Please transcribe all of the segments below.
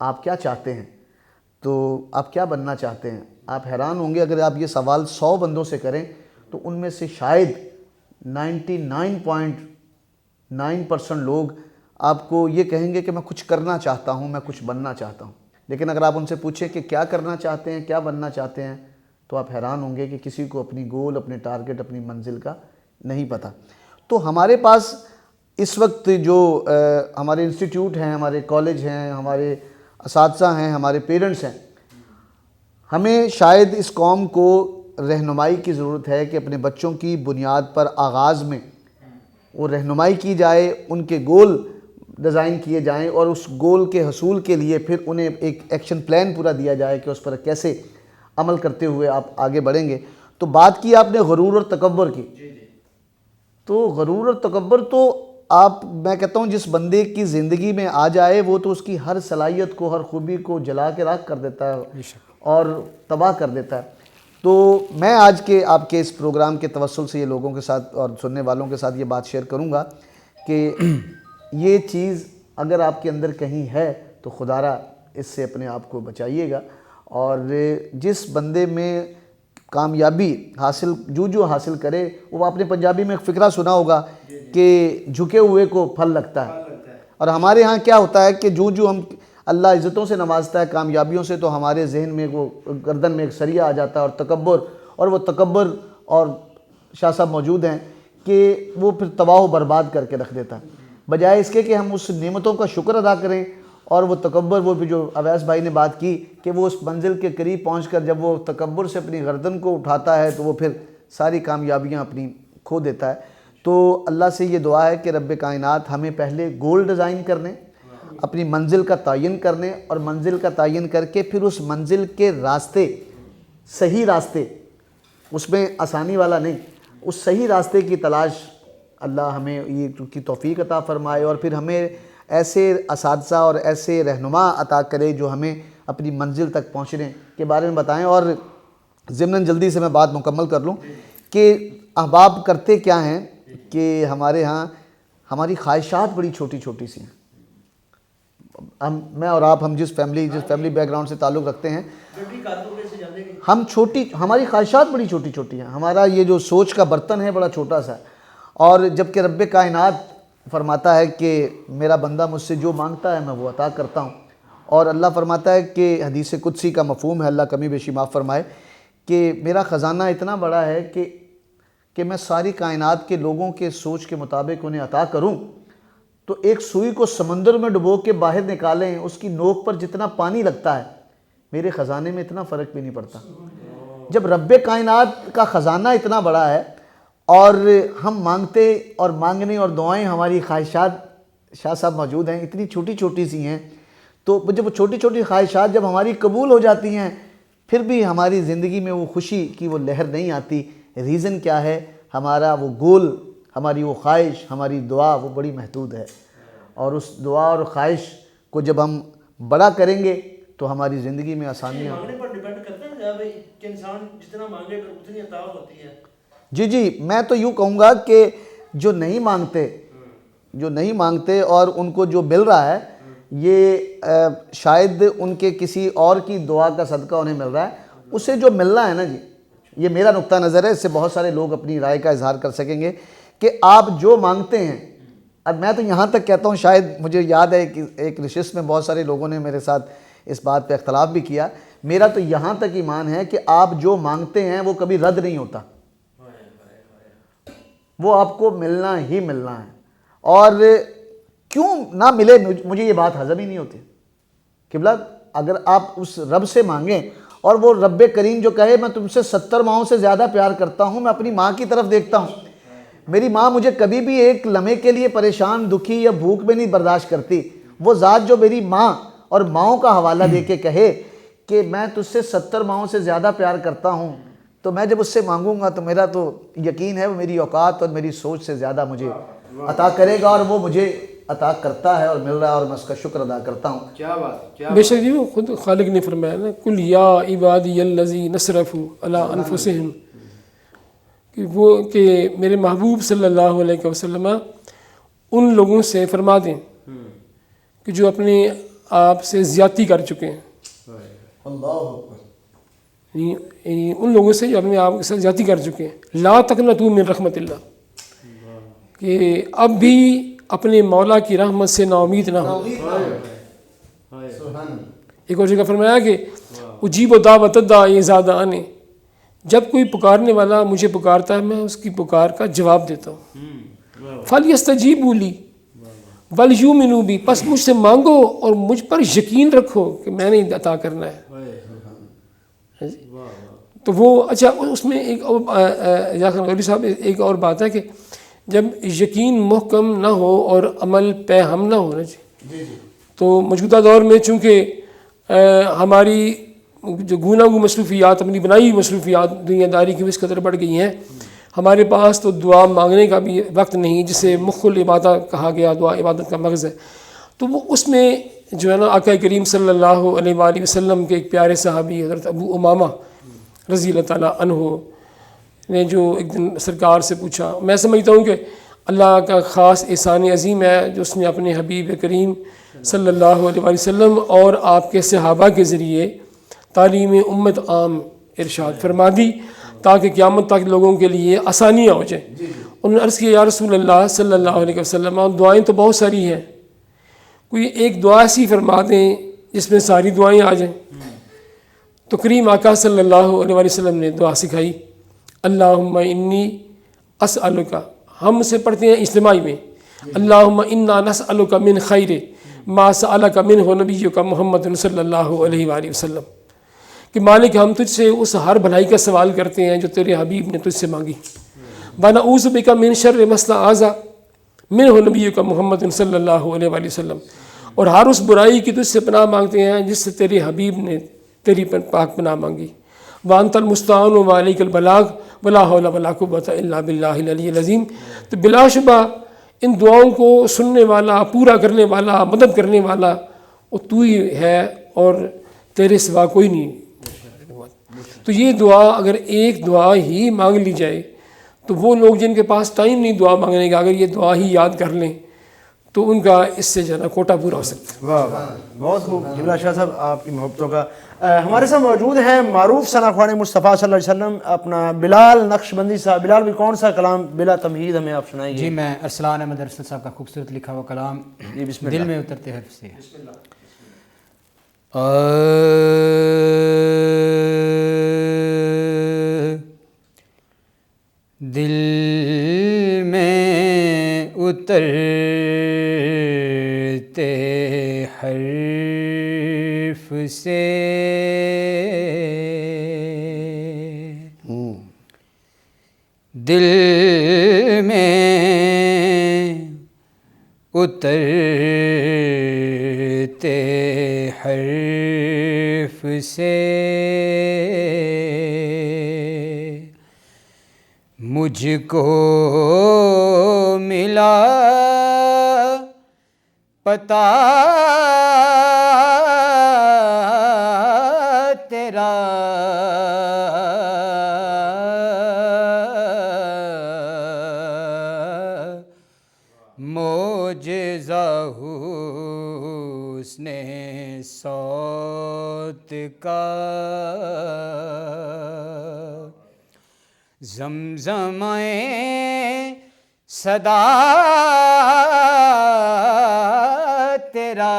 آپ کیا چاہتے ہیں، تو آپ کیا بننا چاہتے ہیں؟ آپ حیران ہوں گے اگر آپ یہ سوال 100 بندوں سے کریں تو ان میں سے شاید 99.9% لوگ آپ کو یہ کہیں گے کہ میں کچھ کرنا چاہتا ہوں، میں کچھ بننا چاہتا ہوں. لیکن اگر آپ ان سے پوچھیں کہ کیا کرنا چاہتے ہیں، کیا بننا چاہتے ہیں، تو آپ حیران ہوں گے کہ کسی کو اپنی گول، اپنے ٹارگٹ، اپنی منزل کا نہیں پتہ. تو ہمارے پاس اس وقت جو ہمارے انسٹیٹیوٹ ہیں، ہمارے کالج ہیں، ہمارے اساتذہ ہیں، ہمارے پیرنٹس ہیں، ہمیں شاید اس قوم کو رہنمائی کی ضرورت ہے کہ اپنے بچوں کی بنیاد پر آغاز میں وہ رہنمائی کی جائے، ان کے گول ڈیزائن کیے جائیں اور اس گول کے حصول کے لیے پھر انہیں ایک ایکشن پلان پورا دیا جائے کہ اس پر کیسے عمل کرتے ہوئے آپ آگے بڑھیں گے. تو بات کی آپ نے غرور اور تکبر کی. تو غرور اور تکبر تو میں کہتا ہوں جس بندے کی زندگی میں آ جائے وہ تو اس کی ہر صلاحیت کو، ہر خوبی کو جلا کے راکھ کر دیتا ہے اور تباہ کر دیتا ہے. تو میں آج کے آپ کے اس پروگرام کے توسل سے یہ لوگوں کے ساتھ اور سننے والوں کے ساتھ یہ بات شیئر کروں گا کہ یہ چیز اگر آپ کے اندر کہیں ہے تو خدارا اس سے اپنے آپ کو بچائیے گا. اور جس بندے میں کامیابی حاصل جو حاصل کرے، وہ آپ نے پنجابی میں ایک فقرہ سنا ہوگا کہ جھکے ہوئے کو پھل لگتا ہے. اور ہمارے ہاں کیا ہوتا ہے کہ جو ہم اللہ عزتوں سے نوازتا ہے، کامیابیوں سے، تو ہمارے ذہن میں وہ گردن میں ایک سریا آ جاتا ہے اور وہ تکبر اور شاہ صاحب موجود ہیں کہ وہ پھر تباہ و برباد کر کے رکھ دیتا ہے. بجائے اس کے کہ ہم اس نعمتوں کا شکر ادا کریں اور وہ تکبر، وہ بھی جو اویس بھائی نے بات کی کہ وہ اس منزل کے قریب پہنچ کر جب وہ تکبر سے اپنی گردن کو اٹھاتا ہے تو وہ پھر ساری کامیابیاں اپنی کھو دیتا ہے. تو اللہ سے یہ دعا ہے کہ رب کائنات ہمیں پہلے گول ڈیزائن کرنے، اپنی منزل کا تعین کرنے، اور منزل کا تعین کر کے پھر اس منزل کے راستے، صحیح راستے، اس میں آسانی والا نہیں، اس صحیح راستے کی تلاش اللہ ہمیں یہ کی توفیق عطا فرمائے. اور پھر ہمیں ایسے اساتذہ اور ایسے رہنما عطا کرے جو ہمیں اپنی منزل تک پہنچنے کے بارے میں بتائیں. اور ضمناً جلدی سے میں بات مکمل کر لوں کہ احباب کرتے کیا ہیں کہ ہمارے ہاں ہماری خواہشات بڑی چھوٹی چھوٹی سی ہیں. میں اور آپ، ہم جس فیملی بیک گراؤنڈ سے تعلق رکھتے ہیں، ہماری خواہشات بڑی چھوٹی چھوٹی ہیں. ہمارا یہ جو سوچ کا برتن ہے بڑا چھوٹا سا ہے. اور جبکہ رب کائنات فرماتا ہے کہ میرا بندہ مجھ سے جو مانگتا ہے میں وہ عطا کرتا ہوں. اور اللہ فرماتا ہے کہ حدیث قدسی کا مفہوم ہے، اللہ کمی بیشی معاف فرمائے، کہ میرا خزانہ اتنا بڑا ہے کہ میں ساری کائنات کے لوگوں کے سوچ کے مطابق انہیں عطا کروں تو ایک سوئی کو سمندر میں ڈبو کے باہر نکالیں، اس کی نوک پر جتنا پانی لگتا ہے میرے خزانے میں اتنا فرق بھی نہیں پڑتا. جب رب کائنات کا خزانہ اتنا بڑا ہے اور ہم مانگتے اور مانگنے اور دعائیں، ہماری خواہشات شاہ صاحب موجود ہیں اتنی چھوٹی چھوٹی سی ہیں، تو جب وہ چھوٹی چھوٹی خواہشات جب ہماری قبول ہو جاتی ہیں پھر بھی ہماری زندگی میں وہ خوشی کی وہ لہر نہیں آتی. ریزن کیا ہے؟ ہمارا وہ گول، ہماری وہ خواہش، ہماری دعا وہ بڑی محدود ہے. اور اس دعا اور خواہش کو جب ہم بڑا کریں گے تو ہماری زندگی میں آسانیاں مانگنے پر ڈیپینڈ کرتا ہے بھائی کہ انسان جتنا مانگے گا اتنی عطا ہوتی ہے. جی میں تو یوں کہوں گا کہ جو نہیں مانگتے اور ان کو جو مل رہا ہے یہ شاید ان کے کسی اور کی دعا کا صدقہ انہیں مل رہا ہے. اسے جو ملنا ہے نا جی، یہ میرا نقطہ نظر ہے، اس سے بہت سارے لوگ اپنی رائے کا اظہار کر سکیں گے کہ آپ جو مانگتے ہیں. اب میں تو یہاں تک کہتا ہوں، شاید مجھے یاد ہے کہ ایک نشست میں بہت سارے لوگوں نے میرے ساتھ اس بات پہ اختلاف بھی کیا. میرا تو یہاں تک ایمان ہے کہ آپ جو مانگتے ہیں وہ کبھی رد نہیں ہوتا، وہ آپ کو ملنا ہی ملنا ہے. اور کیوں نہ ملے مجھے یہ بات ہضم ہی نہیں ہوتی. قبلہ اگر آپ اس رب سے مانگیں اور وہ رب کریم جو کہے میں تم سے 70 ماہوں سے زیادہ پیار کرتا ہوں، میں اپنی ماں کی طرف دیکھتا ہوں، میری ماں مجھے کبھی بھی ایک لمحے کے لیے پریشان، دکھی یا بھوک میں نہیں برداشت کرتی. وہ ذات جو میری ماں اور ماؤں کا حوالہ دے کے کہے کہ میں تجھ سے 70 ماہوں سے زیادہ پیار کرتا ہوں، تو میں جب اس سے مانگوں گا تو میرا تو یقین ہے وہ میری اوقات اور میری سوچ سے زیادہ مجھے عطا کرے گا. اور وہ مجھے عطا کرتا ہے اور مل رہا ہے اور میں اس کا شکر ادا کرتا ہوں. کیا بات. بے شک جی، وہ خود خالق نے فرمایا نا، کل یا عبادی الذین اسرفوا علی انفسہم، کہ میرے محبوب صلی اللہ علیہ وسلم ان لوگوں سے فرما دیں کہ جو اپنے آپ سے زیادتی کر چکے ہیں، یعنی ان لوگوں سے جو اپنے آپ کے ساتھ زیادتی کر چکے ہیں. لا تقنطوا من رحمت اللہ، کہ اب بھی اپنے مولا کی رحمت سے نا امید نہ ہو. ایک اور جگہ فرمایا کہ اجیب دعوت الداعی اذا دعانی، جب کوئی پکارنے والا مجھے پکارتا ہے میں اس کی پکار کا جواب دیتا ہوں. فلیستجیبوا لی ولیؤمنوا بی، پس مجھ سے مانگو اور مجھ پر یقین رکھو کہ میں نے عطا کرنا ہے. تو وہ اچھا اس میں ایک اور صاحب ایک اور بات ہے کہ جب یقین محکم نہ ہو اور عمل پہ ہم نہ ہونا چاہیے، تو موجودہ دور میں چونکہ ہماری جو گوناگو مصروفیات، اپنی بنائی مصروفیات دنیا داری کی اس قدر بڑھ گئی ہیں، ہمارے پاس تو دعا مانگنے کا بھی وقت نہیں، جسے مخ العبادہ کہا گیا، دعا عبادت کا مغز ہے. تو وہ اس میں جو ہے نا آقا کریم صلی اللہ علیہ وآلہ وسلم کے ایک پیارے صحابی حضرت ابو امامہ رضی اللہ تعالیٰ عنہ نے جو ایک دن سرکار سے پوچھا، میں سمجھتا ہوں کہ اللہ کا خاص احسان عظیم ہے جو اس نے اپنے حبیب کریم صلی اللہ علیہ وآلہ وسلم اور آپ کے صحابہ کے ذریعے تعلیم امت عام ارشاد فرما دی تاکہ قیامت تک لوگوں کے لیے آسانیاں ہو جائیں. انہوں نے عرض کیا یا رسول اللہ صلی اللہ علیہ وسلم، دعائیں تو بہت ساری ہیں، کوئی ایک دعا ایسی فرما دیں جس میں ساری دعائیں آ جائیں. تو کریم آقا صلی اللہ علیہ وآلہ وسلم نے دعا سکھائی، اللہم انی اسألک، ہم سے پڑھتے ہیں اجتماعی میں، اللہم انا نسألک من خیر ما سألک منہ نبیک محمد صلی اللہ علیہ وآلہ وسلم، کہ مالک ہم تجھ سے اس ہر بھلائی کا سوال کرتے ہیں جو تیرے حبیب نے تجھ سے مانگی. وَنَعُوذُ بِكَ مِن شَرِّ مَا اسْتَعَاذَ مِنْهُ نَبِيُّكَ محمد صلی اللہ علیہ وآلہ وسلم، اور ہر اس برائی کی تجھ سے پناہ مانگتے ہیں جس سے تیرے حبیب نے تیری پاک پناہ مانگی. وَأَنْتَ الْمُسْتَعَانُ وَعَلَيْكَ الْبَلَاغُ وَلَا حَوْلَ وَلَا قُوَّةَ إِلَّا بِاللَّهِ الْعَلِيِّ الْعَظِيمِ. تو بلا شبہ ان دعاؤں کو سننے والا، پورا کرنے والا، مدد کرنے والا وہ تو ہی ہے اور تیرے سوا کوئی نہیں. تو یہ دعا اگر ایک دعا ہی مانگ لی جائے تو وہ لوگ جن کے پاس ٹائم نہیں دعا مانگنے کا، اگر یہ دعا ہی یاد کر لیں تو ان کا اس سے جو ہے نا کوٹا پورا ہو سکتا ہے. واہ واہ، بہت خوب جبلا شاہ صاحب آپ کی محبتوں کا. ہمارے ساتھ موجود ہیں معروف ثنا خوان مصطفیٰ صلی اللہ علیہ وسلم اپنا بلال نقش بندی صاحب. بلال بھی کون سا کلام بلا تمہید ہمیں آپ سنائیے؟ جی میں ارسلان احمد ارسل صاحب کا خوبصورت لکھا ہوا کلام جی بسم اللہ. دل میں اترتے حرف سے. دل میں اترتے حرف سے دل میں اترتے حرف سے مجھ کو ملا پتہ تیرا معجزہ حسن صوت کا زمزمے صدا تیرا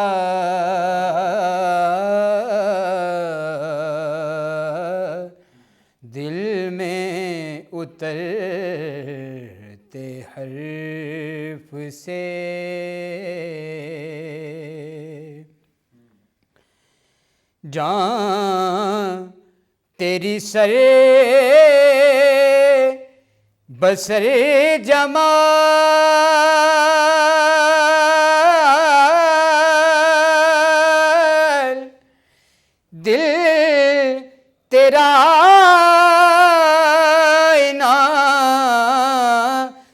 دل میں اترتے حرف سے جان تیری سر بسر جمال دل تیرا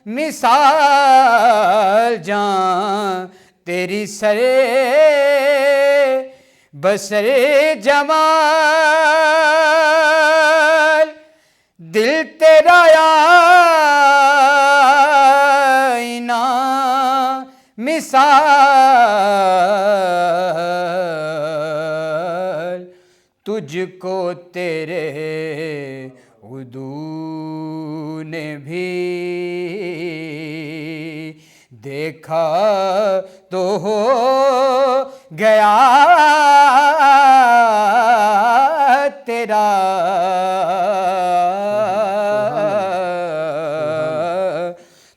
مثال جان تیری سر بسر جمال دل تیرا آئینہ مثال تجھ کو تیرے عدو نے بھی دیکھا تو ہو گیا تیرا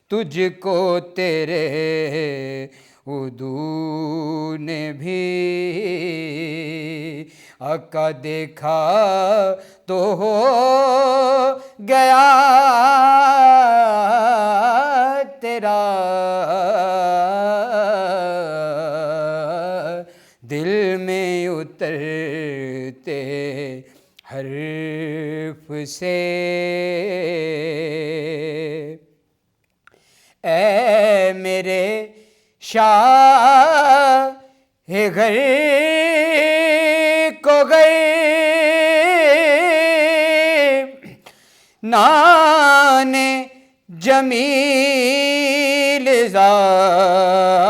تجھ کو تیرے عدو نے بھی آقا دیکھا تو ہو گیا تیرا دل میں اترتے حرف سے اے میرے شاہ غر کو گئے نان جمیل ذات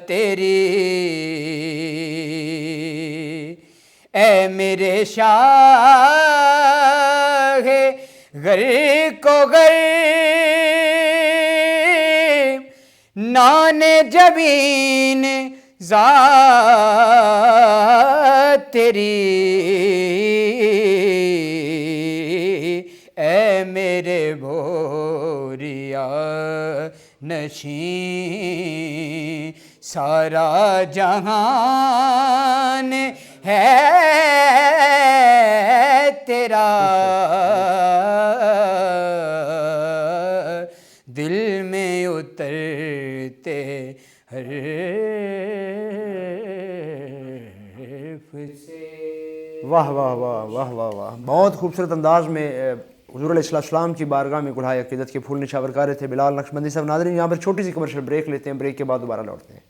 تیری اے میرے شاہ غر کو گئے نان جبین ذات تیری اے میرے بھوریا نشین سارا جہان ہے تیرا دل میں اترتے حرف سے واہ واہ واہ واہ واہ واہ، بہت خوبصورت انداز میں حضور علیہ السلام کی بارگاہ میں گڑھائے عقیدت کے پھول نشاور کر رہے تھے بلال نقشبندی صاحب۔ ناظرین یہاں پر چھوٹی سی کمرشل بریک لیتے ہیں، بریک کے بعد دوبارہ لوٹتے ہیں۔